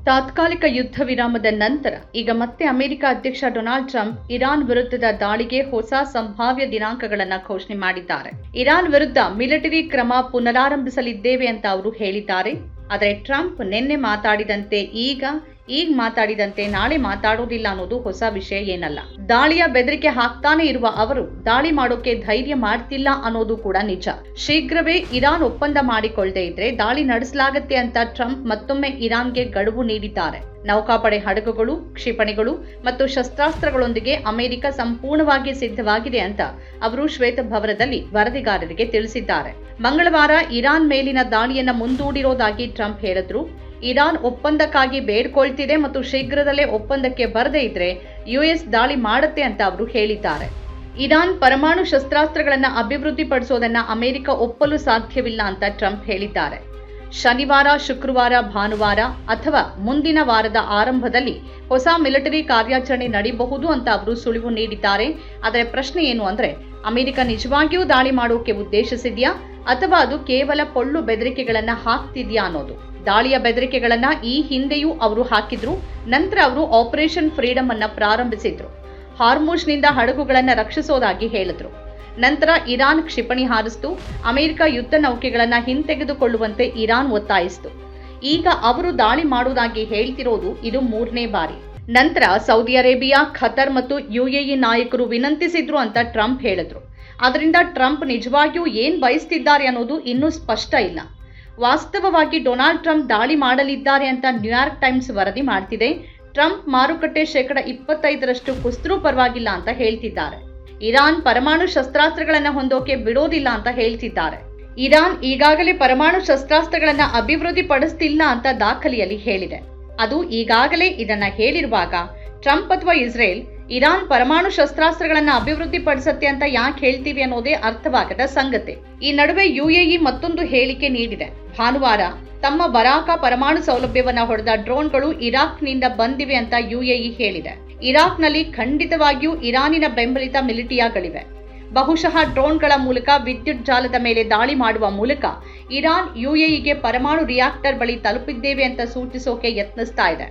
ತಾತ್ಕಾಲಿಕ ಯುದ್ಧ ವಿರಾಮದ ನಂತರ ಈಗ ಮತ್ತೆ ಅಮೆರಿಕ ಅಧ್ಯಕ್ಷ ಡೊನಾಲ್ಡ್ ಟ್ರಂಪ್ ಇರಾನ್ ವಿರುದ್ಧದ ದಾಳಿಗೆ ಹೊಸ ಸಂಭಾವ್ಯ ದಿನಾಂಕಗಳನ್ನು ಘೋಷಣೆ ಮಾಡಿದ್ದಾರೆ. ಇರಾನ್ ವಿರುದ್ಧ ಮಿಲಿಟರಿ ಕ್ರಮ ಪುನರಾರಂಭಿಸಲಿದ್ದೇವೆ ಅಂತ ಅವರು ಹೇಳಿದ್ದಾರೆ. ಆದರೆ ಟ್ರಂಪ್ ನಿನ್ನೆ ಮಾತಾಡಿದಂತೆ ಈಗ ಮಾತಾಡಿದಂತೆ ನಾಳೆ ಮಾತಾಡೋದಿಲ್ಲ ಅನ್ನೋದು ಹೊಸ ವಿಷಯ ಏನಲ್ಲ. ದಾಳಿಯ ಬೆದರಿಕೆ ಹಾಕ್ತಾನೆ ಇರುವ ಅವರು ದಾಳಿ ಮಾಡೋಕೆ ಧೈರ್ಯ ಮಾಡ್ತಿಲ್ಲ ಅನ್ನೋದು ಕೂಡ ನಿಜ. ಶೀಘ್ರವೇ ಇರಾನ್ ಒಪ್ಪಂದ ಮಾಡಿಕೊಳ್ಳದೆ ಇದ್ರೆ ದಾಳಿ ನಡೆಸಲಾಗುತ್ತೆ ಅಂತ ಟ್ರಂಪ್ ಮತ್ತೊಮ್ಮೆ ಇರಾನ್ಗೆ ಗಡುವು ನೀಡಿದ್ದಾರೆ. ನೌಕಾಪಡೆ ಹಡಗುಗಳು, ಕ್ಷಿಪಣಿಗಳು ಮತ್ತು ಶಸ್ತ್ರಾಸ್ತ್ರಗಳೊಂದಿಗೆ ಅಮೆರಿಕ ಸಂಪೂರ್ಣವಾಗಿ ಸಿದ್ಧವಾಗಿದೆ ಅಂತ ಅವರು ಶ್ವೇತಭವನದಲ್ಲಿ ವರದಿಗಾರರಿಗೆ ತಿಳಿಸಿದ್ದಾರೆ. ಮಂಗಳವಾರ ಇರಾನ್ ಮೇಲಿನ ದಾಳಿಯನ್ನ ಮುಂದೂಡಿರೋದಾಗಿ ಟ್ರಂಪ್ ಹೇಳಿದ್ರು. ಇರಾನ್ ಒಪ್ಪಂದಕ್ಕಾಗಿ ಬೇಡ್ಕೊಳ್ತಿದೆ ಮತ್ತು ಶೀಘ್ರದಲ್ಲೇ ಒಪ್ಪಂದಕ್ಕೆ ಬರದೇ ಇದ್ರೆ ಯುಎಸ್ ದಾಳಿ ಮಾಡುತ್ತೆ ಅಂತ ಅವರು ಹೇಳಿದ್ದಾರೆ. ಇರಾನ್ ಪರಮಾಣು ಶಸ್ತ್ರಾಸ್ತ್ರಗಳನ್ನು ಅಭಿವೃದ್ಧಿಪಡಿಸೋದನ್ನ ಅಮೆರಿಕ ಒಪ್ಪಲು ಸಾಧ್ಯವಿಲ್ಲ ಅಂತ ಟ್ರಂಪ್ ಹೇಳಿದ್ದಾರೆ. ಶನಿವಾರ, ಶುಕ್ರವಾರ, ಭಾನುವಾರ ಅಥವಾ ಮುಂದಿನ ವಾರದ ಆರಂಭದಲ್ಲಿ ಹೊಸ ಮಿಲಿಟರಿ ಕಾರ್ಯಾಚರಣೆ ನಡೆಯಬಹುದು ಅಂತ ಅವರು ಸುಳಿವು ನೀಡಿದ್ದಾರೆ. ಆದರೆ ಪ್ರಶ್ನೆ ಏನು ಅಂದ್ರೆ, ಅಮೆರಿಕ ನಿಜವಾಗಿಯೂ ದಾಳಿ ಮಾಡೋಕೆ ಉದ್ದೇಶಿಸಿದ್ಯಾ ಅಥವಾ ಅದು ಕೇವಲ ಪೊಳ್ಳು ಬೆದರಿಕೆಗಳನ್ನ ಹಾಕ್ತಿದ್ಯಾ ಅನ್ನೋದು. ದಾಳಿಯ ಬೆದರಿಕೆಗಳನ್ನ ಈ ಹಿಂದೆಯೂ ಅವರು ಹಾಕಿದ್ರು. ನಂತರ ಅವರು ಆಪರೇಷನ್ ಫ್ರೀಡಮ್ ಅನ್ನ ಪ್ರಾರಂಭಿಸಿದ್ರು. ಹಾರ್ಮುಜ್ನಿಂದ ಹಡಗುಗಳನ್ನ ರಕ್ಷಿಸೋದಾಗಿ ಹೇಳಿದ್ರು. ನಂತರ ಇರಾನ್ ಕ್ಷಿಪಣಿ ಹಾರಿಸಿತು. ಅಮೆರಿಕ ಯುದ್ಧ ನೌಕೆಗಳನ್ನ ಹಿಂತೆಗೆದುಕೊಳ್ಳುವಂತೆ ಇರಾನ್ ಒತ್ತಾಯಿಸಿತು. ಈಗ ಅವರು ದಾಳಿ ಮಾಡುವುದಾಗಿ ಹೇಳ್ತಿರೋದು ಇದು 3ನೇ ಬಾರಿ. ನಂತರ ಸೌದಿ ಅರೇಬಿಯಾ, ಖತರ್ ಮತ್ತು ಯುಎಇ ನಾಯಕರು ವಿನಂತಿಸಿದ್ರು ಅಂತ ಟ್ರಂಪ್ ಹೇಳಿದ್ರು. ಅದರಿಂದ ಟ್ರಂಪ್ ನಿಜವಾಗಿಯೂ ಏನ್ ಬಯಸ್ತಿದ್ದಾರೆ ಅನ್ನೋದು ಇನ್ನೂ ಸ್ಪಷ್ಟ ಇಲ್ಲ. ವಾಸ್ತವವಾಗಿ ಡೊನಾಲ್ಡ್ ಟ್ರಂಪ್ ದಾಳಿ ಮಾಡಲಿದ್ದಾರೆ ಅಂತ ನ್ಯೂಯಾರ್ಕ್ ಟೈಮ್ಸ್ ವರದಿ ಮಾಡ್ತಿದೆ. ಟ್ರಂಪ್ ಮಾರುಕಟ್ಟೆ 25% ಕುಸಿದ್ರೂ ಪರವಾಗಿಲ್ಲ ಅಂತ ಹೇಳ್ತಿದ್ದಾರೆ. ಇರಾನ್ ಪರಮಾಣು ಶಸ್ತ್ರಾಸ್ತ್ರಗಳನ್ನ ಹೊಂದೋಕೆ ಬಿಡೋದಿಲ್ಲ ಅಂತ ಹೇಳ್ತಿದ್ದಾರೆ. ಇರಾನ್ ಈಗಾಗಲೇ ಪರಮಾಣು ಶಸ್ತ್ರಾಸ್ತ್ರಗಳನ್ನ ಅಭಿವೃದ್ಧಿಪಡಿಸ್ತಿಲ್ಲ ಅಂತ ದಾಖಲೆಯಲ್ಲಿ ಹೇಳಿದೆ. ಅದು ಈಗಾಗಲೇ ಇದನ್ನ ಹೇಳಿರುವಾಗ ಟ್ರಂಪ್ ಅಥವಾ ಇಸ್ರೇಲ್ ಇರಾನ್ ಪರಮಾಣು ಶಸ್ತ್ರಾಸ್ತ್ರಗಳನ್ನ ಅಭಿವೃದ್ಧಿಪಡಿಸುತ್ತೆ ಅಂತ ಯಾಕೆ ಹೇಳ್ತೀವಿ ಅನ್ನೋದೇ ಅರ್ಥವಾಗದ ಸಂಗತಿ. ಈ ನಡುವೆ ಯುಎಇ ಮತ್ತೊಂದು ಹೇಳಿಕೆ ನೀಡಿದೆ. ಭಾನುವಾರ ತಮ್ಮ ಬರಾಕ ಪರಮಾಣು ಸೌಲಭ್ಯವನ್ನ ಹೊಡೆದ ಡ್ರೋನ್ಗಳು ಇರಾಕ್ನಿಂದ ಬಂದಿವೆ ಅಂತ ಯುಎಇ ಹೇಳಿದೆ. ಇರಾಕ್ನಲ್ಲಿ ಖಂಡಿತವಾಗಿಯೂ ಇರಾನಿನ ಬೆಂಬಲಿತ ಮಿಲಿಟಿಯಾಗಳಿವೆ. ಬಹುಶಃ ಡ್ರೋನ್ಗಳ ಮೂಲಕ ವಿದ್ಯುತ್ ಜಾಲದ ಮೇಲೆ ದಾಳಿ ಮಾಡುವ ಮೂಲಕ ಇರಾನ್ ಯುಎಇಗೆ ಪರಮಾಣು ರಿಯಾಕ್ಟರ್ ಬಳಿ ತಲುಪಿದ್ದೇವೆ ಅಂತ ಸೂಚಿಸೋಕೆ ಯತ್ನಿಸ್ತಾ ಇದೆ.